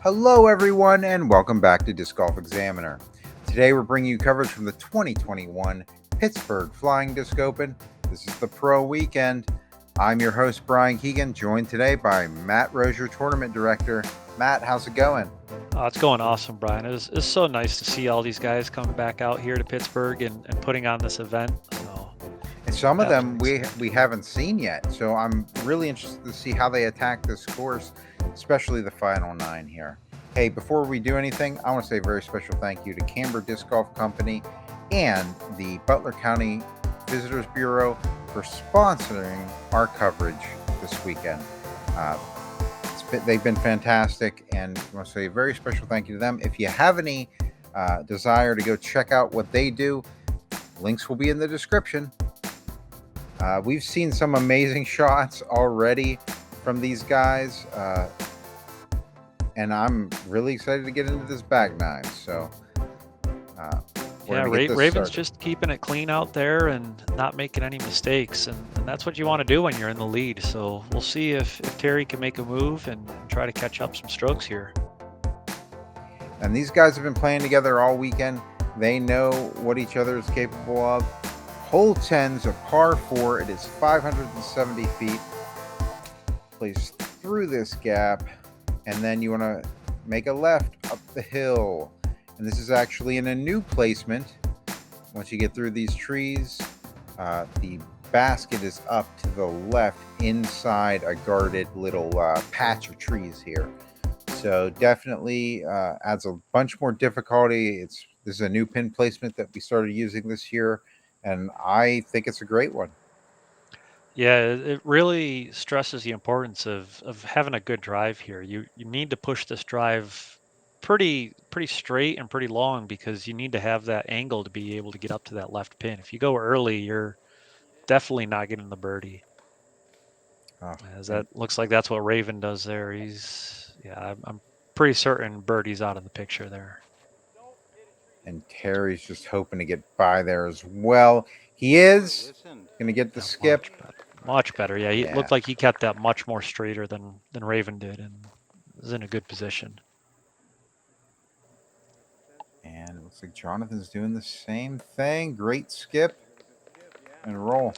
Hello, everyone, and welcome back to Disc Golf Examiner. Today, we're bringing you coverage from the 2021 Pittsburgh Flying Disc Open. This is the pro weekend. I'm your host, Bryan Keegan, joined today by Matt Rosier, Tournament Director. Matt, how's it going? It's going awesome, Brian. It's so nice to see all these guys coming back out here to Pittsburgh and putting on this event. And some of them we haven't seen yet, so I'm really interested to see how they attack this course, especially the final 9 here. Hey, before we do anything, I want to say a very special thank you to Camber Disc Golf Company and the Butler County Visitors Bureau for sponsoring our coverage this weekend. They've been fantastic, and I want to say a very special thank you to them. If you have any desire to go check out what they do, links will be in the description. We've seen some amazing shots already from these guys, and I'm really excited to get into this bag 9. So, Raven's just keeping it clean out there and not making any mistakes, and that's what you want to do when you're in the lead. So we'll see if Terry can make a move and try to catch up some strokes here. And these guys have been playing together all weekend. They know what each other is capable of. Hole 10's a par 4. It is 570 feet. Plays through this gap, and then you want to make a left up the hill. And this is actually in a new placement. Once you get through these trees, the basket is up to the left inside a guarded little patch of trees here. So definitely adds a bunch more difficulty. This is a new pin placement that we started using this year, and I think it's a great one. Yeah, it really stresses the importance of having a good drive here. You need to push this drive pretty straight and pretty long, because you need to have that angle to be able to get up to that left pin. If you go early, you're definitely not getting the birdie. As that looks like that's what Raven does there. I'm pretty certain birdie's out of the picture there. And Terry's just hoping to get by there as well. He is going to get the skip. Much better. Yeah, it looked like he kept that much more straighter than Raven did, and is in a good position. And it looks like Jonathan's doing the same thing. Great skip and roll.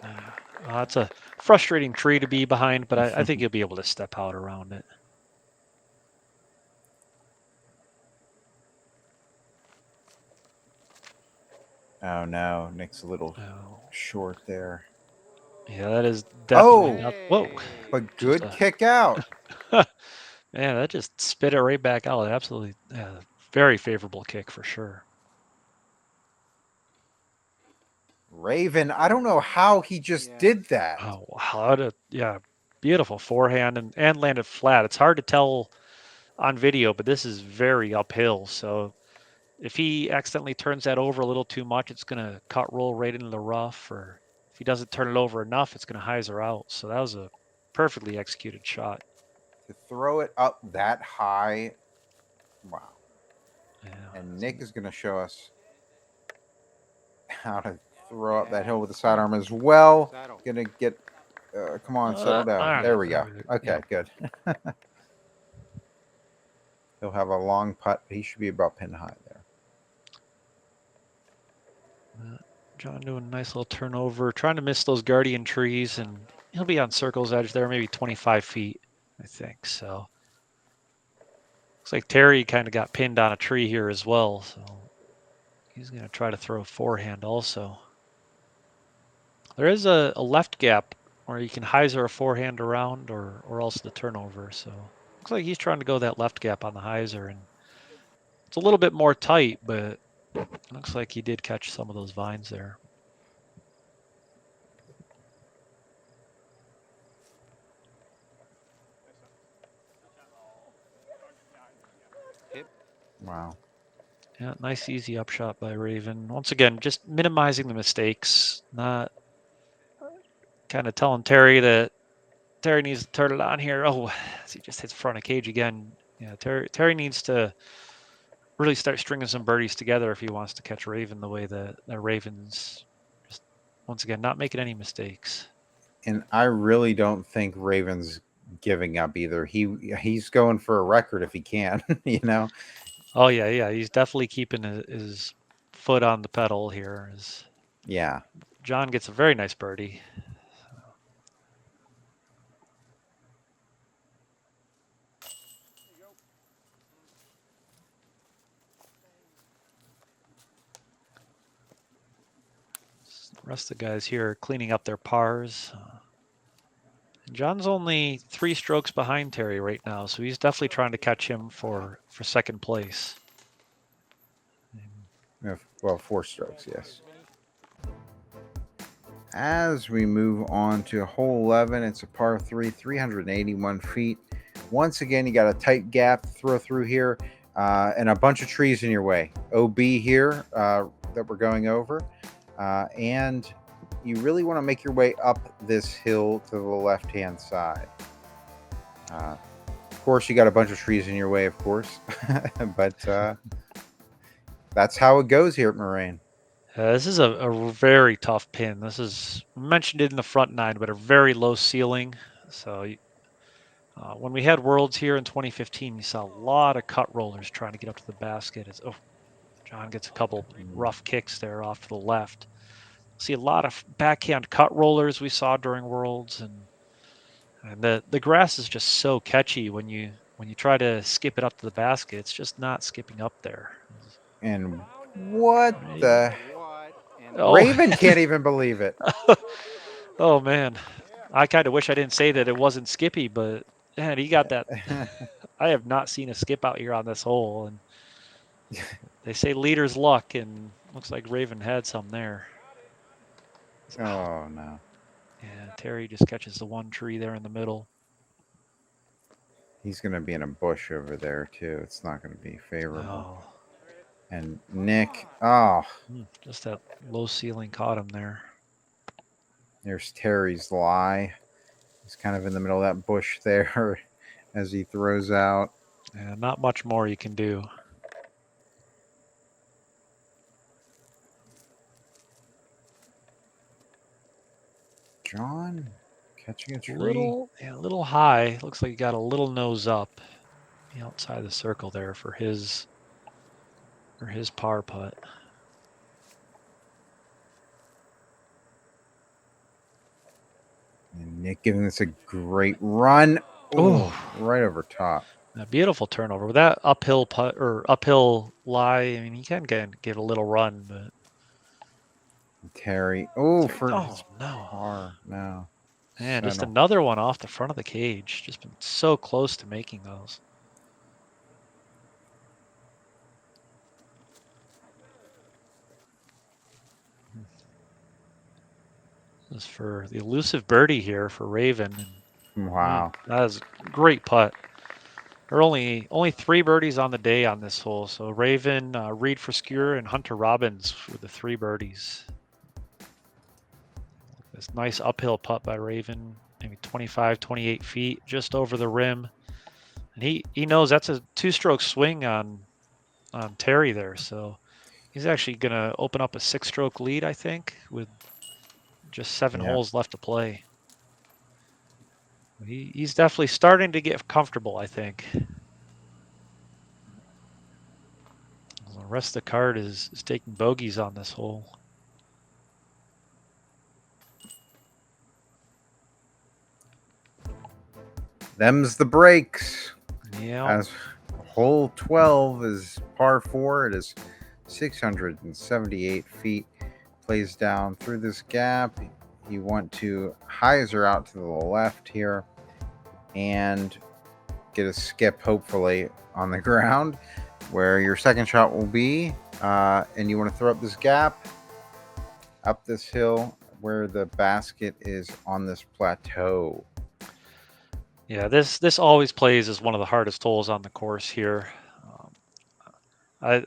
It's a frustrating tree to be behind, but I think he'll be able to step out around it. Oh no, Nick's a little short there. Yeah, that is definitely not. Whoa! But good kick out. Man, that just spit it right back out. Absolutely, very favorable kick for sure. Raven, I don't know how he just did that. Oh wow! Beautiful forehand and landed flat. It's hard to tell on video, but this is very uphill. So if he accidentally turns that over a little too much, it's going to cut roll right into the rough, or if he doesn't turn it over enough, it's going to hyzer out. So that was a perfectly executed shot. To throw it up that high, wow. Yeah. And Nick is going to show us how to throw up that hill with the sidearm as well. Going to get, come on, settle down. There we go. Okay, good. He'll have a long putt, but he should be about pin high there. John doing a nice little turnover, trying to miss those guardian trees, and he'll be on circle's edge there, maybe 25 feet, I think. So looks like Terry kind of got pinned on a tree here as well. So he's going to try to throw a forehand also. There is a left gap where you can hyzer a forehand around or else the turnover. So looks like he's trying to go that left gap on the hyzer, and it's a little bit more tight, but it looks like he did catch some of those vines there. Wow. Yeah, nice easy upshot by Raven. Once again, just minimizing the mistakes, not kind of telling Terry that Terry needs to turn it on here. Oh, he just hits front of cage again. Yeah, Terry needs to really start stringing some birdies together if he wants to catch Raven the way that Raven's just, once again, not making any mistakes. And I really don't think Raven's giving up either. He's going for a record if he can, you know. Oh yeah, he's definitely keeping his foot on the pedal here. Yeah. John gets a very nice birdie. The rest of the guys here are cleaning up their pars. John's only 3 strokes behind Terry right now, so he's definitely trying to catch him for second place. Well, 4 strokes, yes. As we move on to hole 11, it's a par 3, 381 feet. Once again, you got a tight gap to throw through here, and a bunch of trees in your way. OB here that we're going over, and you really want to make your way up this hill to the left-hand side. Of course, you got a bunch of trees in your way, of course, but that's how it goes here at Moraine. This is a very tough pin. This is mentioned it in the front 9, but a very low ceiling. So when we had Worlds here in 2015, you saw a lot of cut rollers trying to get up to the basket. John gets a couple rough kicks there off to the left. See a lot of backhand cut rollers we saw during Worlds, and the grass is just so catchy when you try to skip it up to the basket. It's just not skipping up there. And what Right. the... Oh. Raven can't even believe it. Oh man, I kind of wish I didn't say that it wasn't Skippy, but man, he got that. I have not seen a skip out here on this hole, and they say leader's luck, and looks like Raven had some there. Oh no. Yeah, Terry just catches the one tree there in the middle. He's going to be in a bush over there too. It's not going to be favorable. Oh. And Nick, Just that low ceiling caught him there. There's Terry's lie. He's kind of in the middle of that bush there as he throws out. Yeah, not much more you can do. John catching a tree. A little high. Looks like he got a little nose up outside the circle there for his par putt. And Nick giving this a great run. Oh, right over top. A beautiful turnover with that uphill putt or uphill lie. I mean, he can get a little run, but Terry. Oh, for no, his par. No. Man, just another one off the front of the cage. Just been so close to making those. This is for the elusive birdie here for Raven. Wow. That is a great putt. There are only 3 birdies on the day on this hole. So Raven, Reed Frescure, and Hunter Robbins were the 3 birdies. This nice uphill putt by Raven, maybe 25, 28 feet, just over the rim. And he knows that's a 2-stroke swing on Terry there. So he's actually going to open up a 6-stroke lead, I think, with just 7 holes left to play. He's definitely starting to get comfortable, I think. The rest of the card is taking bogeys on this hole. Them's the breaks. Yeah. As hole 12 is par 4. It is 678 feet. Plays down through this gap. You want to hyzer out to the left here and get a skip, hopefully, on the ground where your second shot will be. And you want to throw up this gap, up this hill where the basket is on this plateau. Yeah, this always plays as one of the hardest holes on the course here. I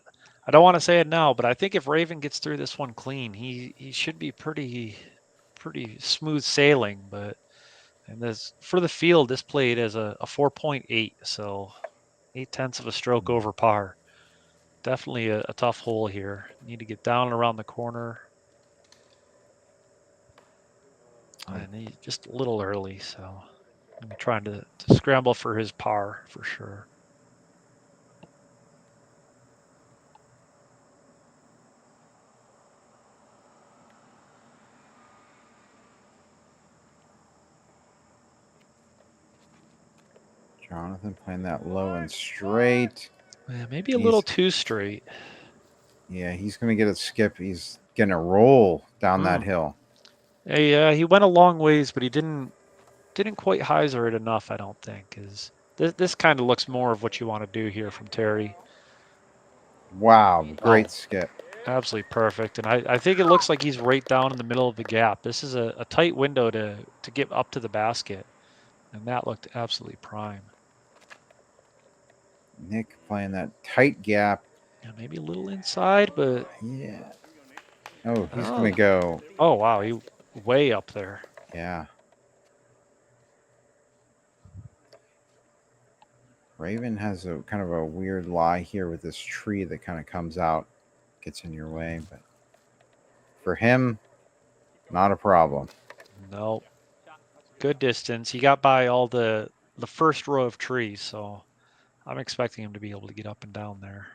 don't want to say it now, but I think if Raven gets through this one clean, he should be pretty smooth sailing. But for the field, this played as a 4.8, so 0.8 of a stroke over par. Definitely a tough hole here. Need to get down and around the corner, and just a little early. So I'm trying to scramble for his par for sure. Jonathan playing that low and straight. Yeah, maybe a little too straight. Yeah, he's going to get a skip. He's going to roll down that hill. Yeah, he went a long ways, but he didn't quite hyzer it enough, I don't think. Because this kind of looks more of what you want to do here from Terry. Wow, great skip. Absolutely perfect. And I think it looks like he's right down in the middle of the gap. This is a tight window to get up to the basket. And that looked absolutely prime. Nick playing that tight gap. Yeah, maybe a little inside, but... Yeah. Oh, he's going to go... Oh, wow. He way up there. Yeah. Raven has a kind of a weird lie here with this tree that kind of comes out, gets in your way, but for him, not a problem. No. Good distance. He got by all the first row of trees, so I'm expecting him to be able to get up and down there.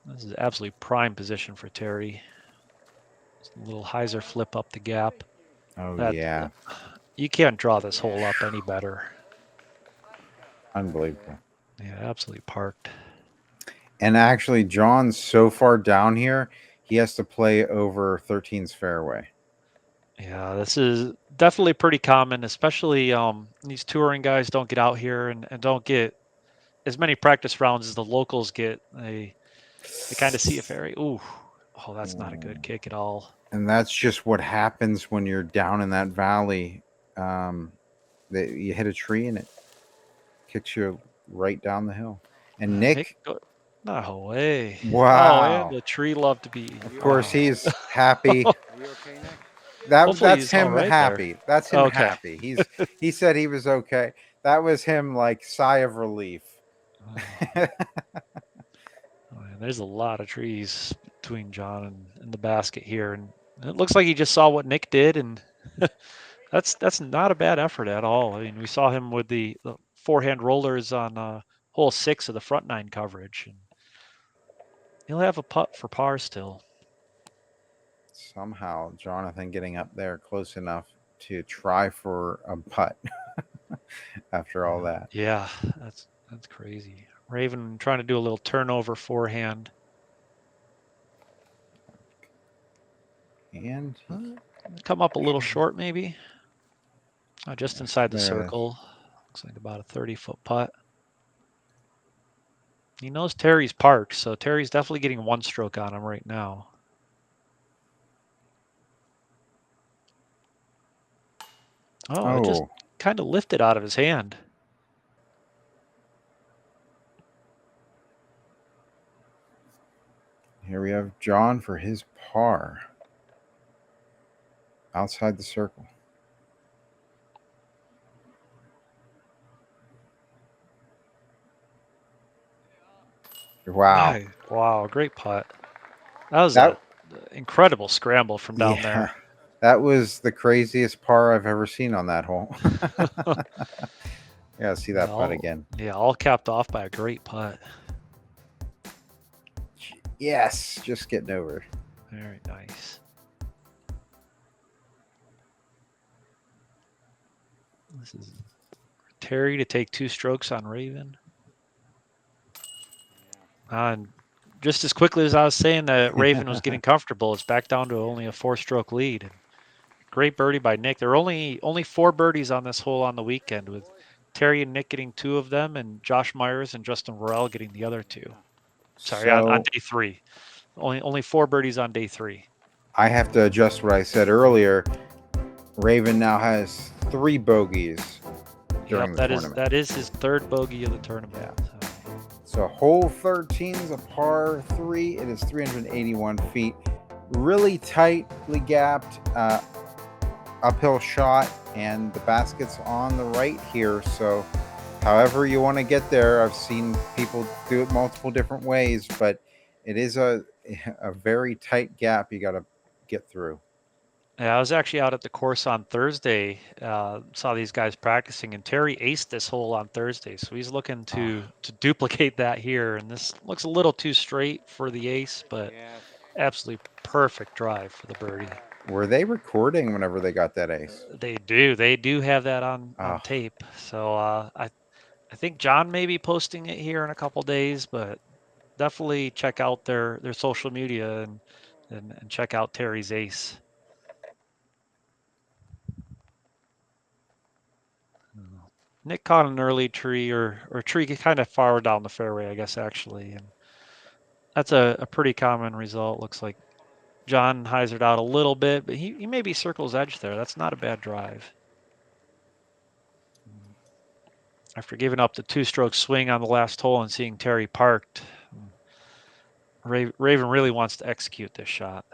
This is absolutely prime position for Terry. Just a little hyzer flip up the gap. Oh, yeah. You can't draw this hole up any better. Unbelievable. Yeah, absolutely parked. And actually, John's so far down here, he has to play over 13's fairway. Yeah, this is definitely pretty common, especially these touring guys don't get out here and don't get as many practice rounds as the locals get. They kind of see a fairy. Ooh, oh, that's not a good kick at all. And that's just what happens when you're down in that valley. You hit a tree and it kicks you right down the hill. And Nick... No way. Wow. Oh, and the tree loved to be... Of course, he's happy. Are you okay, Nick? That's him right happy. There. That's him happy. He said he was okay. That was him like sigh of relief. There's a lot of trees between John and the basket here, and it looks like he just saw what Nick did, and that's not a bad effort at all. I mean, we saw him with the forehand rollers on hole 6 of the front 9 coverage, and he'll have a putt for par still. Somehow, Jonathan getting up there close enough to try for a putt after all that. Yeah, that's crazy. Raven trying to do a little turnover forehand. And come up a little short, maybe. Just inside the circle. Looks like about a 30-foot putt. He knows Terry's parked, so Terry's definitely getting one stroke on him right now. Oh, it just kind of lifted out of his hand. Here we have John for his par. Outside the circle. Wow. Wow, great putt. That was an incredible scramble from down there. That was the craziest par I've ever seen on that hole. Yeah, see that putt again. Yeah, all capped off by a great putt. Yes, just getting over. Very nice. This is Terry to take 2 strokes on Raven. And just as quickly as I was saying that Raven was getting comfortable, it's back down to only a 4-stroke lead. Great birdie by Nick. There are only 4 birdies on this hole on the weekend, with Terry and Nick getting 2 of them, and Josh Myers and Justin Vorel getting the other 2. Sorry, on day 3. Only 4 birdies on day 3. I have to adjust what I said earlier. Raven now has 3 bogeys during the tournament. That is his 3rd bogey of the tournament. Yeah. So hole 13 is a par 3. It is 381 feet. Really tightly gapped uphill shot, and the basket's on the right here. So however you want to get there. I've seen people do it multiple different ways, but it is a very tight gap you got to get through. Yeah, I was actually out at the course on Thursday. Saw these guys practicing, and Terry aced this hole on Thursday, so he's looking to duplicate that here. And this looks a little too straight for the ace, but absolutely perfect drive for the birdie. Were they recording whenever they got that ace? They do have that on Oh. tape. So I think John may be posting it here in a couple days, but definitely check out their social media and check out Terry's ace. Nick caught an early tree or tree kind of far down the fairway, I guess, actually. And that's a pretty common result. Looks like John hyzered out a little bit, but he maybe circles edge there. That's not a bad drive. After giving up the two-stroke swing on the last hole and seeing Terry parked, Raven really wants to execute this shot.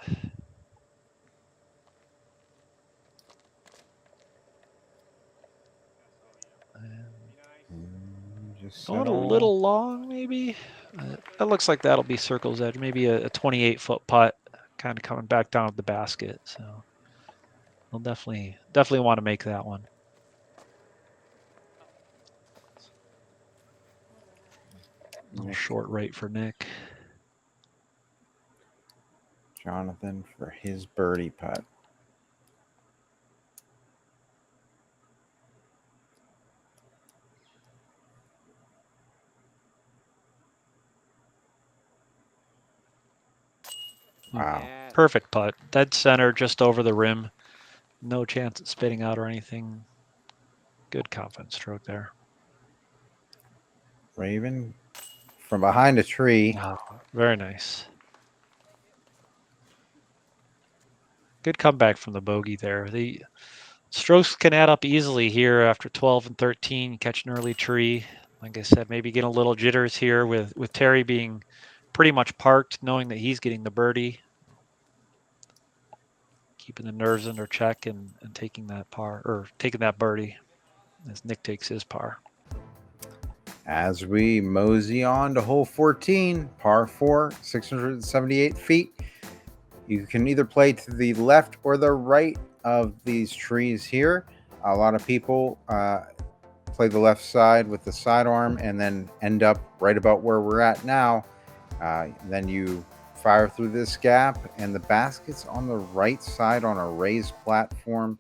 Going a little long, maybe. That looks like that'll be circle's edge. Maybe a 28-foot putt, kind of coming back down to the basket. So we'll definitely want to make that one. A little short right for Nick. Jonathan for his birdie putt. Wow. Perfect putt. Dead center, just over the rim. No chance at spitting out or anything. Good confidence stroke there. Raven from behind a tree. Oh, very nice. Good comeback from the bogey there. The strokes can add up easily here after 12 and 13. Catch an early tree. Like I said, maybe getting a little jitters here with Terry being pretty much parked, knowing that he's getting the birdie. Keeping the nerves under check and taking that par, or taking that birdie as Nick takes his par. As we mosey on to hole 14, par 4, 678 feet. You can either play to the left or the right of these trees here. A lot of people play the left side with the sidearm and then end up right about where we're at now. Then you fire through this gap, and the basket's on the right side on a raised platform.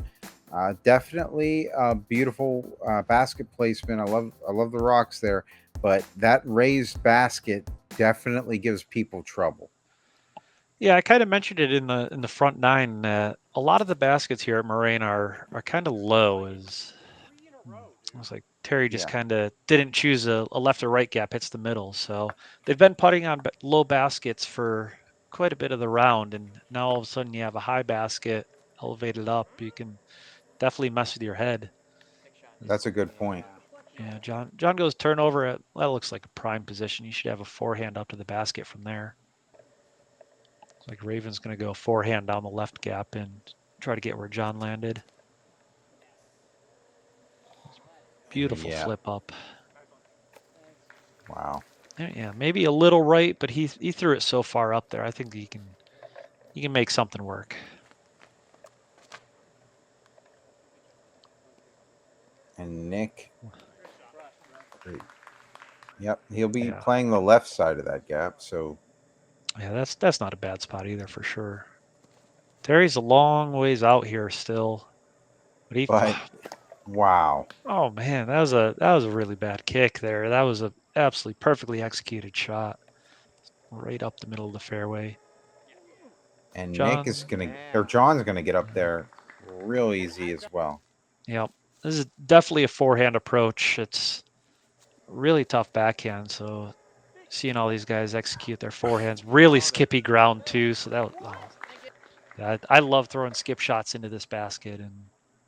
Definitely a beautiful basket placement. I love the rocks there, but that raised basket definitely gives people trouble. Yeah, I kind of mentioned it in the front nine. A lot of the baskets here at Moraine are kind of low. It was like Terry just kind of didn't choose a left or right gap, hits the middle. So they've been putting on low baskets for quite a bit of the round, and now all of a sudden you have a high basket elevated up. You can definitely mess with your head. That's a good point. Yeah, John goes turnover at, that looks like a prime position. You should have a forehand up to the basket from there. Looks like Raven's going to go forehand down the left gap and try to get where John landed. Beautiful flip up. Wow. Yeah, maybe a little right, but he threw it so far up there. I think he can make something work. And Nick. Yep, he'll be playing the left side of that gap. So yeah, that's not a bad spot either for sure. Terry's a long ways out here still, but wow. Oh man, that was a really bad kick there. That was a absolutely perfectly executed shot, right up the middle of the fairway. And Nick is John's gonna get up there real easy as well. Yep, this is definitely a forehand approach. It's really tough backhand. So seeing all these guys execute their forehands, really skippy ground too. So that was, I love throwing skip shots into this basket and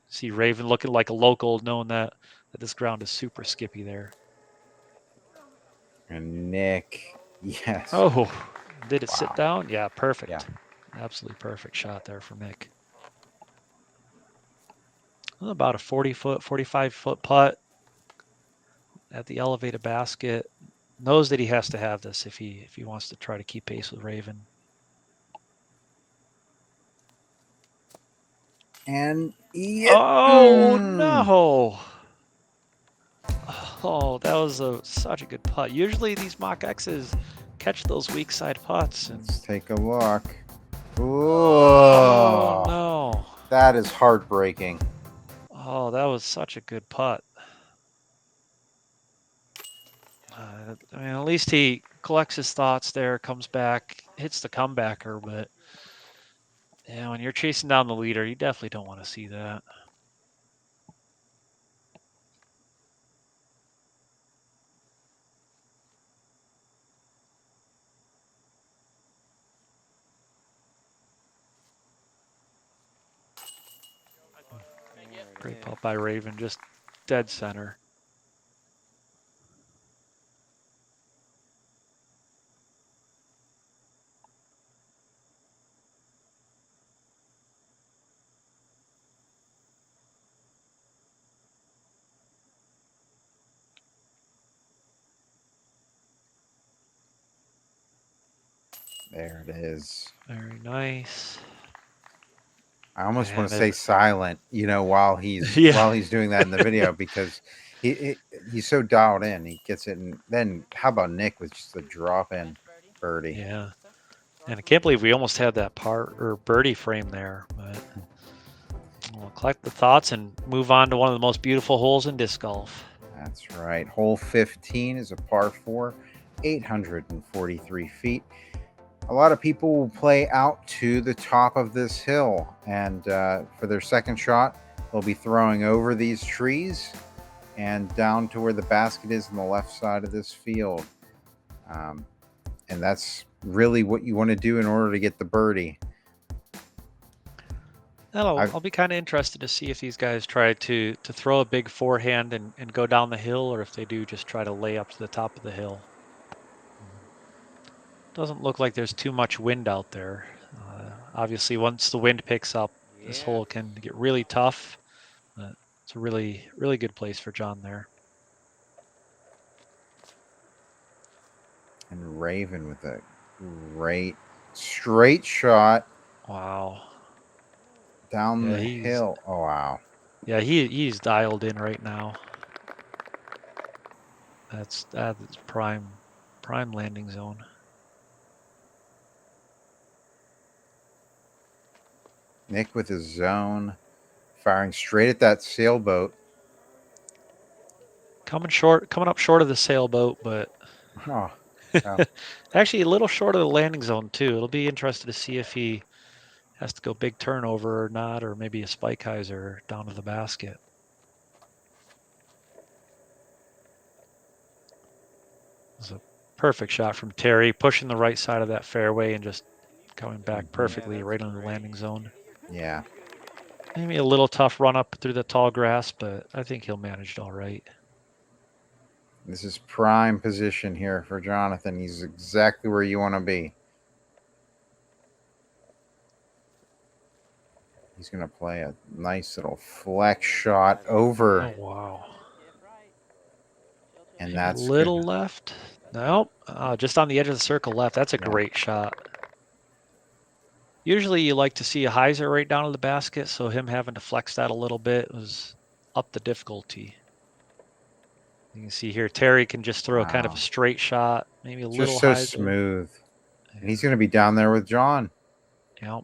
see Raven looking like a local, knowing that this ground is super skippy there. And Nick, yes. Oh, did it sit down? Yeah, perfect. Yeah. Absolutely perfect shot there from Nick. About a 40-foot, 45-foot putt. at the elevated basket. Knows that he has to have this if he wants to try to keep pace with Raven. And oh no! Oh, that was such a good putt. Usually these Mach X's catch those weak side putts. And... Let's take a look. Oh no! That is heartbreaking. Oh, that was such a good putt. I mean, at least he collects his thoughts there, comes back, hits the comebacker, but yeah, when you're chasing down the leader, you definitely don't want to see that. Great putt by Raven, just dead center. There it is. Very nice. I almost want to say silent, while he's doing that in the video because he's so dialed in. He gets it, and then how about Nick with just a drop in birdie? Yeah, and I can't believe we almost had that birdie frame there, but we'll collect the thoughts and move on to one of the most beautiful holes in disc golf. That's right. Hole 15 is a par 4, 843 feet. A lot of people will play out to the top of this hill, and for their second shot, they'll be throwing over these trees and down to where the basket is on the left side of this field. And that's really what you want to do in order to get the birdie. I'll be kind of interested to see if these guys try to throw a big forehand and go down the hill, or if they do just try to lay up to the top of the hill. Doesn't look like there's too much wind out there. Obviously, once the wind picks up, this hole can get really tough. It's a really, really good place for John there. And Raven with a great straight shot. Wow. Down the hill. Oh, wow. Yeah, he's dialed in right now. That's prime landing zone. Nick with his zone, firing straight at that sailboat. Coming up short of the sailboat, but actually a little short of the landing zone too. It'll be interesting to see if he has to go big turnover or not, or maybe a spike hyzer down to the basket. It was a perfect shot from Terry, pushing the right side of that fairway and just coming back perfectly right on the landing zone. Yeah. Maybe a little tough run up through the tall grass, but I think he'll manage it all right. This is prime position here for Jonathan. He's exactly where you want to be. He's going to play a nice little flex shot over. Oh, wow. And that's a little left. Nope. Just on the edge of the circle left. That's a great shot. Usually you like to see a hyzer right down to the basket, so him having to flex that a little bit was up the difficulty. You can see here Terry can just throw kind of a straight shot, maybe a little hyzer. Just so smooth. And he's going to be down there with John. Yep.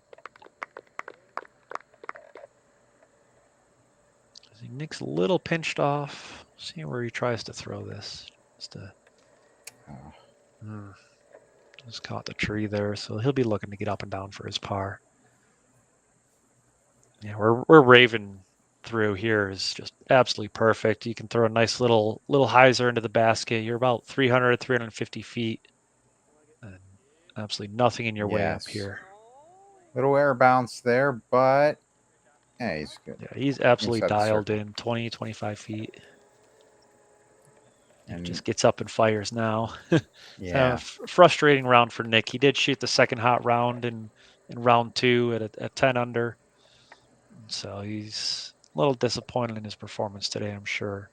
Nick's a little pinched off. See where he tries to throw this. Just caught the tree there, so he'll be looking to get up and down for his par. Yeah, we're Raven through here is just absolutely perfect. You can throw a nice little hyzer into the basket. You're about 300, 350 feet. And absolutely nothing in your way up here. Little air bounce there, but yeah, he's good. Yeah, he's absolutely dialed in 20, 25 feet. And just gets up and fires now. Yeah. Frustrating round for Nick. He did shoot the second hot round in round 2 at 10 under. So he's a little disappointed in his performance today, I'm sure.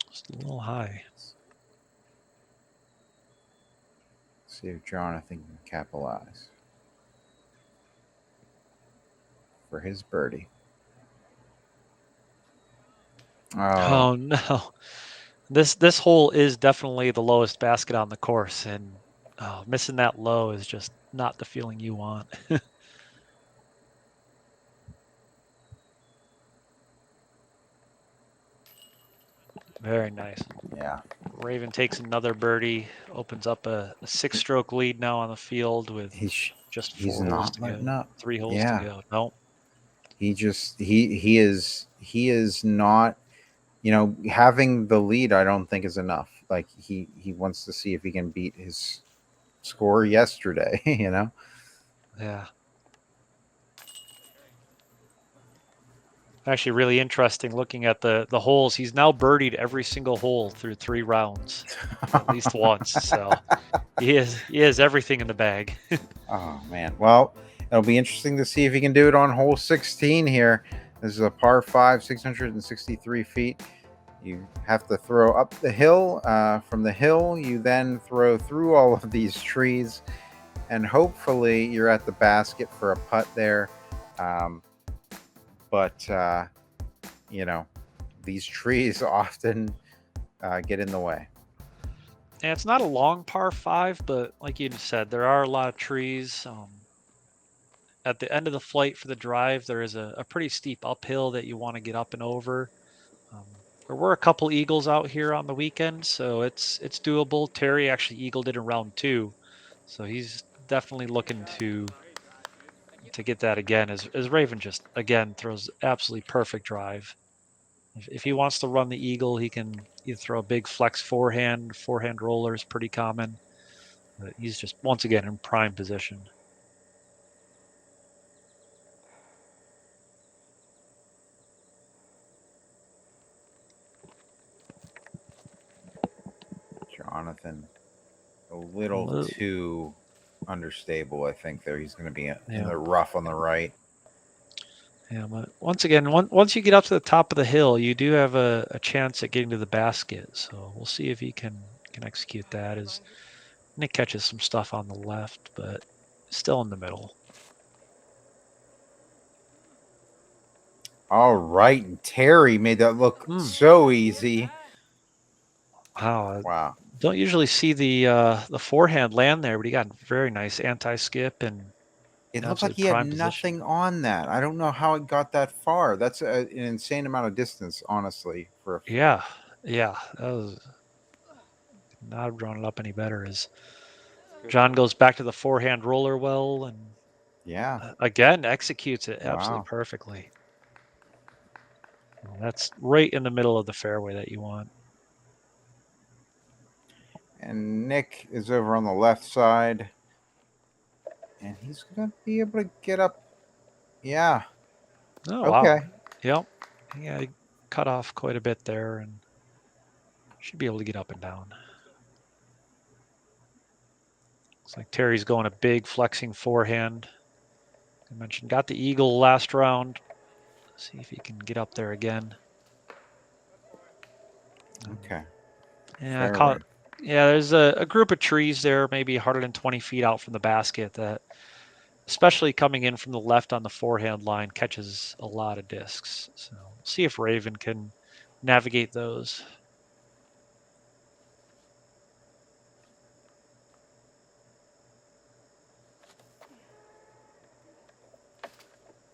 Just a little high. See if Jonathan can capitalize for his birdie. Oh no. This hole is definitely the lowest basket on the course, and missing that low is just not the feeling you want. Very nice. Yeah. Raven takes another birdie, opens up a 6-stroke lead now on the field with just 4 holes to go. 3 holes to go. No. He is not, having the lead, I don't think is enough. Like he wants to see if he can beat his score yesterday, Yeah. Actually really interesting looking at the holes. He's now birdied every single hole through 3 rounds, at least once. So he has everything in the bag. Oh man. Well, it'll be interesting to see if he can do it on hole 16 here. This is a par 5, 663 feet. You have to throw up the hill. From the hill, you then throw through all of these trees, and hopefully you're at the basket for a putt there. But these trees often get in the way. And it's not a long par 5, but like you said, there are a lot of trees. At the end of the flight for the drive, there is a pretty steep uphill that you want to get up and over. There were a couple eagles out here on the weekend, so it's doable. Terry actually eagled it in round 2, so he's definitely looking to get that again. As Raven just again throws absolutely perfect drive. If he wants to run the eagle, he can either throw a big flex forehand roller is pretty common. But he's just once again in prime position. Jonathan, a little too understable, I think. There, he's going to be in the rough on the right. Yeah, but once again, once you get up to the top of the hill, you do have a chance at getting to the basket. So we'll see if he can execute that. As Nick catches some stuff on the left, but still in the middle. All right, and Terry made that look so easy. Wow. Don't usually see the forehand land there, but he got very nice anti-skip, and it looked like he had nothing on that. I don't know how it got that far. That's an insane amount of distance, honestly. Yeah. That was not have drawn it up any better. As John goes back to the forehand roller well, and again executes it absolutely perfectly. Well, that's right in the middle of the fairway that you want. And Nick is over on the left side, and he's going to be able to get up. Yeah. Oh, okay. Wow. Yep. Yeah, he cut off quite a bit there and should be able to get up and down. Looks like Terry's going a big flexing forehand. I mentioned got the eagle last round. Let's see if he can get up there again. Okay. Yeah, there's a group of trees there, maybe 120 feet out from the basket that, especially coming in from the left on the forehand line, catches a lot of discs. So we'll see if Raven can navigate those.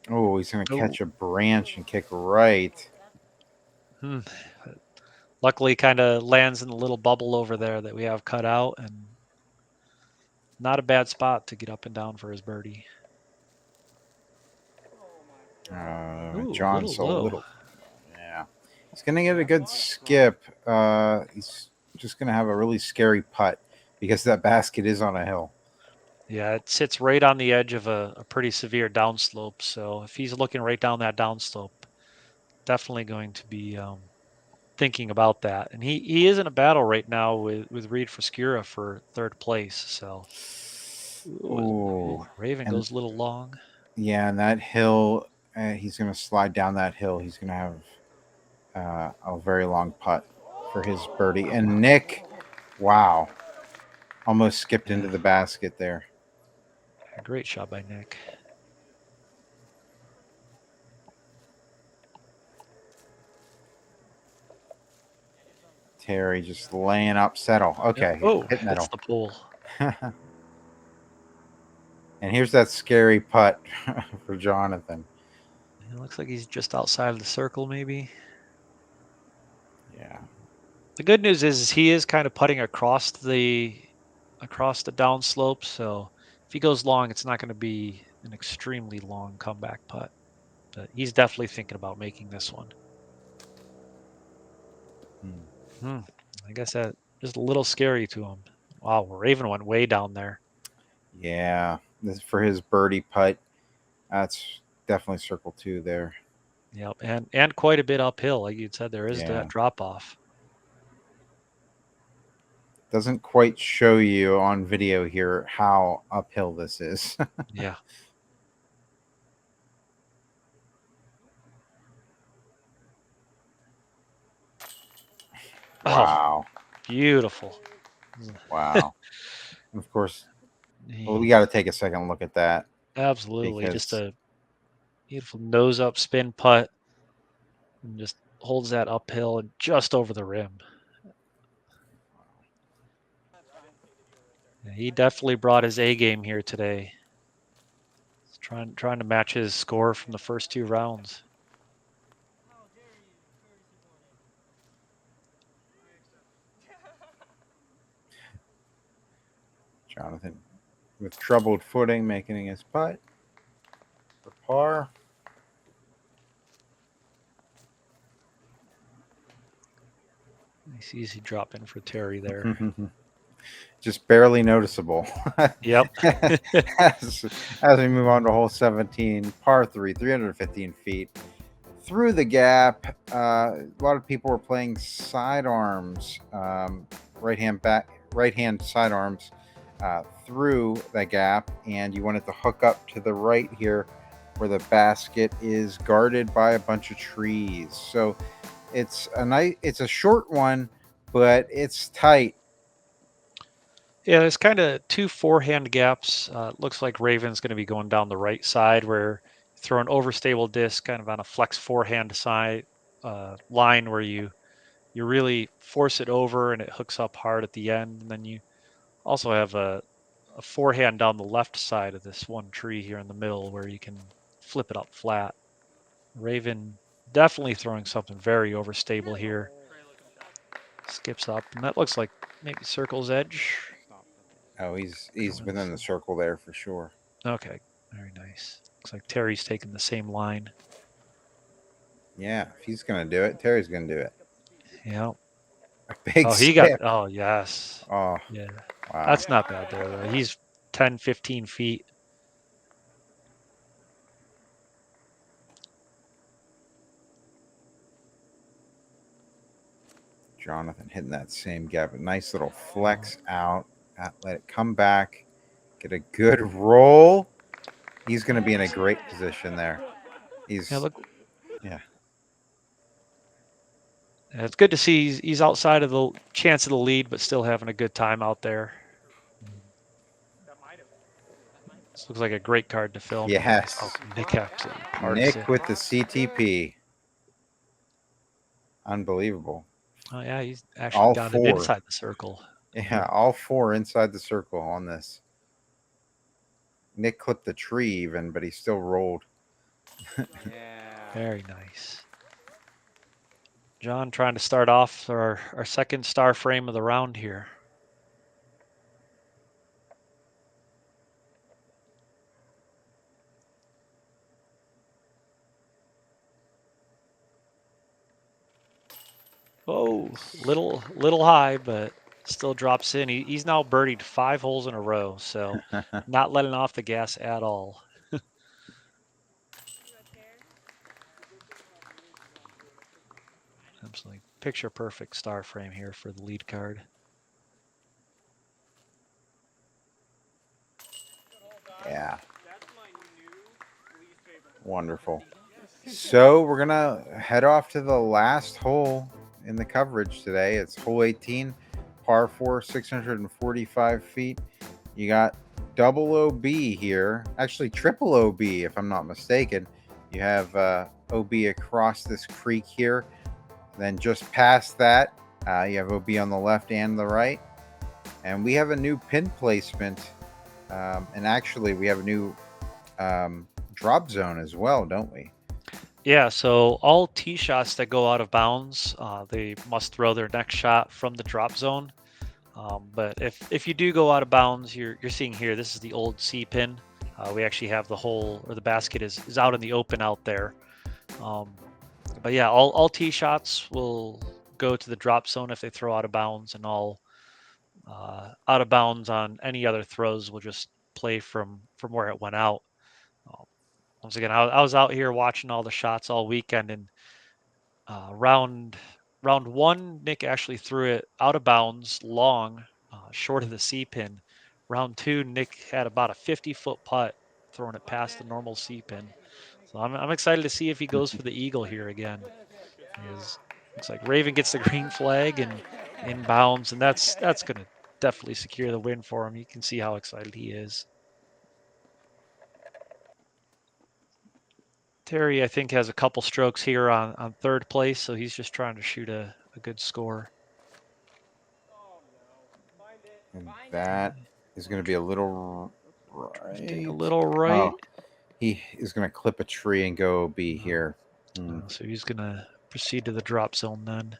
Oh, he's going to catch a branch and kick right. Luckily, kind of lands in the little bubble over there that we have cut out, and not a bad spot to get up and down for his birdie. John's a little. Yeah. He's going to get a good skip. He's just going to have a really scary putt because that basket is on a hill. Yeah, it sits right on the edge of a pretty severe downslope. So if he's looking right down that downslope, definitely going to be thinking about that. And he is in a battle right now with Reed Frescura for third place. So Raven goes a little long. Yeah, and that hill, he's going to slide down that hill. He's going to have a very long putt for his birdie. And Nick, wow, almost skipped into the basket there. A great shot by Nick. Terry just laying up settle. Okay. Oh, hit metal. hits the pole. And here's that scary putt for Jonathan. It looks like he's just outside of the circle, maybe. Yeah. The good news is he is kind of putting across the downslope. So if he goes long, it's not going to be an extremely long comeback putt. But he's definitely thinking about making this one. I guess that just a little scary to him. Wow, Raven went way down there. Yeah. This for his birdie putt. That's definitely circle 2 there. Yep, and quite a bit uphill, like you said. There is Yeah. that drop off. Doesn't quite show you on video here how uphill this is. Yeah. Wow. Oh, beautiful. Wow. Of course, well, we got to take a second look at that. Absolutely. Just a beautiful nose up spin putt and just holds that uphill and just over the rim. Yeah, he definitely brought his A game here today. He's trying to match his score from the first 2 rounds. Jonathan with troubled footing making his putt for par. Nice easy drop in for Terry there. Just barely noticeable. Yep. as we move on to hole 17, par 3, 315 feet. Through the gap, a lot of people were playing sidearms, right hand sidearms through the gap, and you wanted to hook up to the right here where the basket is guarded by a bunch of trees. So it's a short one, but it's tight. Yeah, there's kind of 2 forehand gaps. Looks like Raven's going to be going down the right side where you throw an overstable disc kind of on a flex forehand side line where you really force it over and it hooks up hard at the end. And then you also have a forehand down the left side of this one tree here in the middle where you can flip it up flat. Raven definitely throwing something very overstable here. Skips up, and that looks like maybe circle's edge. Oh, he's within the circle there for sure. Okay, very nice. Looks like Terry's taking the same line. Yeah, if he's gonna do it, Terry's gonna do it. Yeah. A big Oh, he skip. got. Oh, yes. Oh, Yeah. wow. That's not bad there, though. He's 10, 15 feet. Jonathan hitting that same gap. A nice little flex out. Let it come back. Get a good roll. He's going to be in a great position there. Yeah, look. Yeah. It's good to see he's outside of the chance of the lead, but still having a good time out there. This looks like a great card to film. Yes. Oh, Nick absolutely parks Nick it. with the CTP. Unbelievable. Oh, yeah, he's actually got it inside the circle. Yeah, all 4 inside the circle on this. Nick clipped the tree even, but he still rolled. Very nice. John trying to start off our second star frame of the round here. Oh, little high, but still drops in. He's now birdied 5 holes in a row, so not letting off the gas at all. Absolutely picture perfect star frame here for the lead card. Yeah. Wonderful. So we're gonna head off to the last hole in the coverage today. It's hole 18, par 4, 645 feet. You got double OB here, actually triple OB if I'm not mistaken. You have OB across this creek here. Then just past that, you have OB on the left and the right. And we have a new pin placement. And actually, we have a new drop zone as well, don't we? Yeah, so all tee shots that go out of bounds, they must throw their next shot from the drop zone. But if you do go out of bounds, you're seeing here, this is the old C pin. We actually have the hole, or the basket is out in the open out there. But yeah, all tee shots will go to the drop zone if they throw out of bounds, and all out of bounds on any other throws will just play from where it went out. Once again, I was out here watching all the shots all weekend, and round one, Nick actually threw it out of bounds, long, short of the C pin. Round two, Nick had about a 50-foot putt, throwing it past the normal C pin. So I'm excited to see if he goes for the eagle here again. Looks like Raven gets the green flag and inbounds, and that's going to definitely secure the win for him. You can see how excited he is. Terry, I think, has a couple strokes here on third place, so he's just trying to shoot a good score. And that is going to be a little right. Take a little right. Oh, he is going to clip a tree and go OB here. So he's going to proceed to the drop zone then.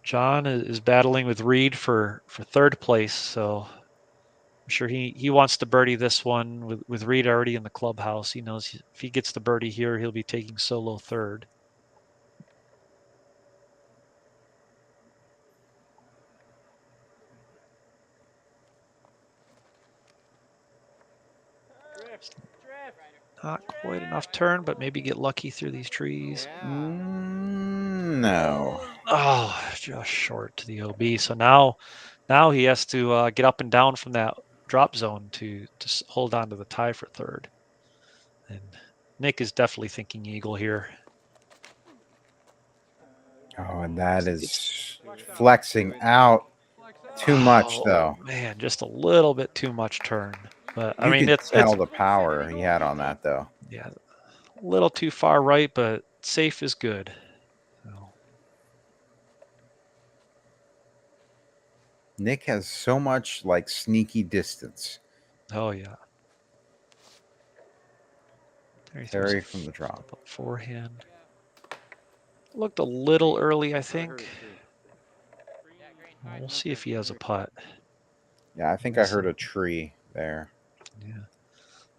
John is battling with Reed for third place, so I'm sure he wants to birdie this one with Reed already in the clubhouse. He knows if he gets the birdie here, he'll be taking solo third. Not quite enough turn, but maybe get lucky through these trees. No. Oh, just short to the OB. So now he has to get up and down from that drop zone to hold on to the tie for third. And Nick is definitely thinking eagle here. Oh, and that is flexing out too much, though. Man, just a little bit too much turn. But I mean, could it's tell the power he had on that, though. Yeah, a little too far right, but safe is good. So. Nick has so much like sneaky distance. Oh yeah. Terry from the drop. Forehand. Looked a little early, I think. We'll see if he has a putt. Yeah, I think I heard a tree there. Yeah.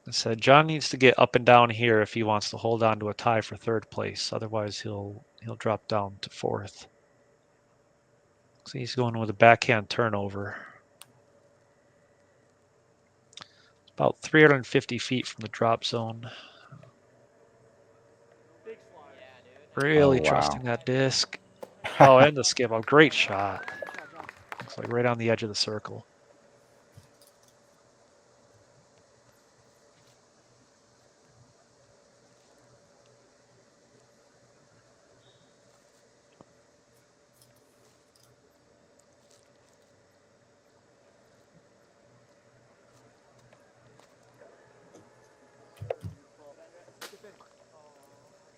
I said John needs to get up and down here if he wants to hold on to a tie for third place. Otherwise, he'll drop down to fourth. So he's going with a backhand turnover. About 350 feet from the drop zone. Really trusting that disc. Oh, and the skip. A great shot. Looks like right on the edge of the circle.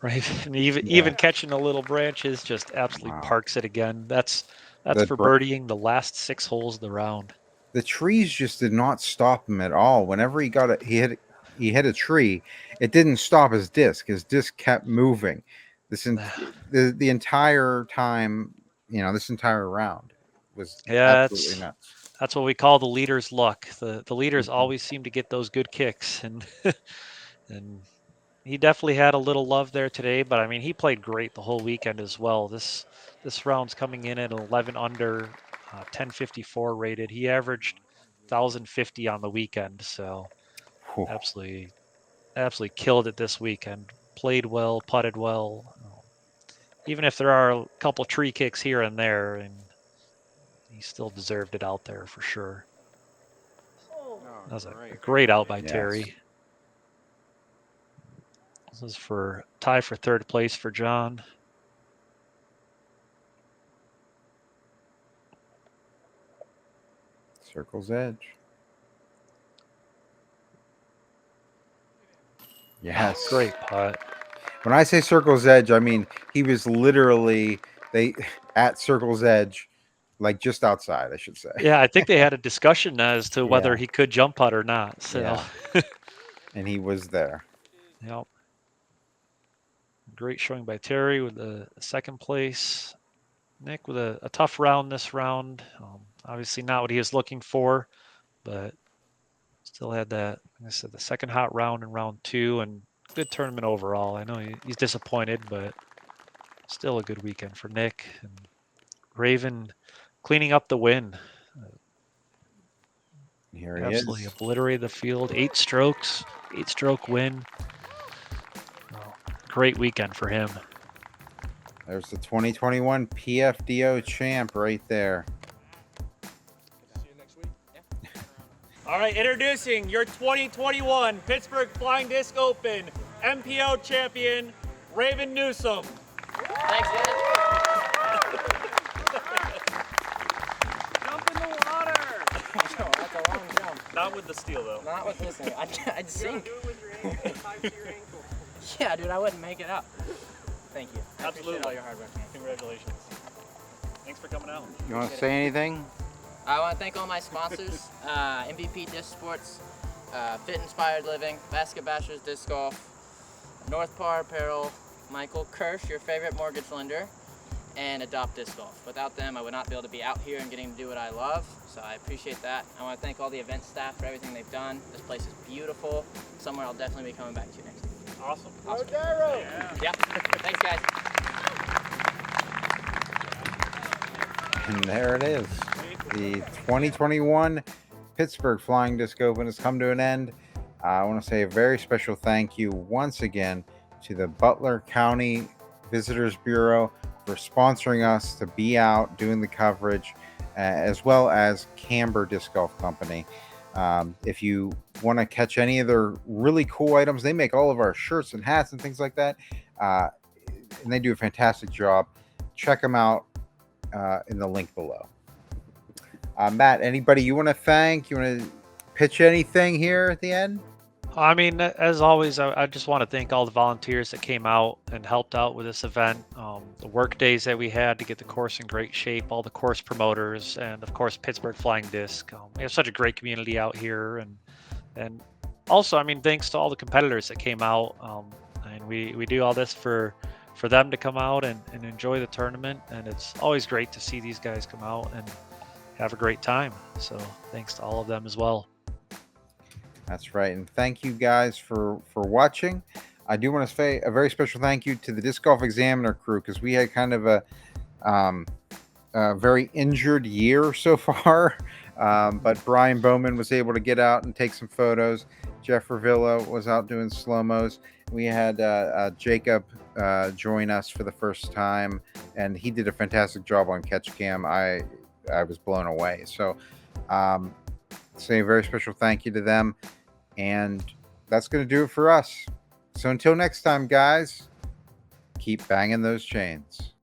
Right, and even catching the little branches just absolutely parks it again. That's for birdieing the last 6 holes of the round. The trees just did not stop him at all. Whenever he got he hit a tree, it didn't stop his disc. His disc kept moving. The entire time, this entire round was absolutely nuts. That's what we call the leader's luck. The leaders always seem to get those good kicks, and and he definitely had a little love there today, but I mean, he played great the whole weekend as well. This round's coming in at 11 under, 1054 rated. He averaged 1,050 on the weekend, so absolutely killed it this weekend. Played well, putted well. Even if there are a couple tree kicks here and there, and he still deserved it out there for sure. That was a great out by Terry. This is for tie for third place for John. Circle's edge. Yes. Great putt. When I say circle's edge, I mean he was literally at circle's edge, like just outside, I should say. Yeah, I think they had a discussion as to whether he could jump putt or not. So, yeah. And he was there. Yep. Great showing by Terry with the second place. Nick with a tough round this round. Obviously not what he was looking for, but still had that, like I said, the second hot round in round 2 and good tournament overall. I know he's disappointed, but still a good weekend for Nick. And Raven cleaning up the win. Here he Absolutely is. Obliterated the field. 8 strokes, 8-stroke win. Great weekend for him. There's the 2021 PFDO champ right there. See you next week. Yeah. All right, introducing your 2021 Pittsburgh Flying Disc Open MPO champion, Raven Newsom. Thanks, guys. Jump in the water. That's a long jump. Not with the steel, though. Not with this thing. I'd sink. Do it with your ankle, tied to your ankle. Yeah, dude, I wouldn't make it up. Thank you. I Absolutely. appreciate all your hard work, man. Congratulations. Thanks for coming out. You want to say anything? I want to thank all my sponsors, MVP Disc Sports, Fit Inspired Living, Basket Bashers Disc Golf, North Par Apparel, Michael Kirsch, your favorite mortgage lender, and Adopt Disc Golf. Without them, I would not be able to be out here and getting to do what I love, so I appreciate that. I want to thank all the event staff for everything they've done. This place is beautiful, somewhere I'll definitely be coming back to next week. Awesome. Yeah. Thanks, guys. And there it is. The 2021 Pittsburgh Flying Disc Open has come to an end. I want to say a very special thank you once again to the Butler County Visitors Bureau for sponsoring us to be out doing the coverage, as well as Camber Disc Golf Company. If you want to catch any of their really cool items, they make all of our shirts and hats and things like that. And they do a fantastic job. Check them out in the link below. Matt, anybody you want to thank? You want to pitch anything here at the end? I mean, as always, I just want to thank all the volunteers that came out and helped out with this event. The work days that we had to get the course in great shape, all the course promoters, and of course, Pittsburgh Flying Disc. We have such a great community out here. And also, I mean, thanks to all the competitors that came out. And we do all this for them to come out and enjoy the tournament. And it's always great to see these guys come out and have a great time. So thanks to all of them as well. That's right. And thank you guys for watching. I do want to say a very special thank you to the Disc Golf Examiner crew, because we had kind of a very injured year so far. But Bryan Bowman was able to get out and take some photos. Jeff Revilla was out doing Slomos. We had Jacob join us for the first time, and he did a fantastic job on catch cam. I was blown away. So say a very special thank you to them. And that's going to do it for us. So until next time, guys, keep banging those chains.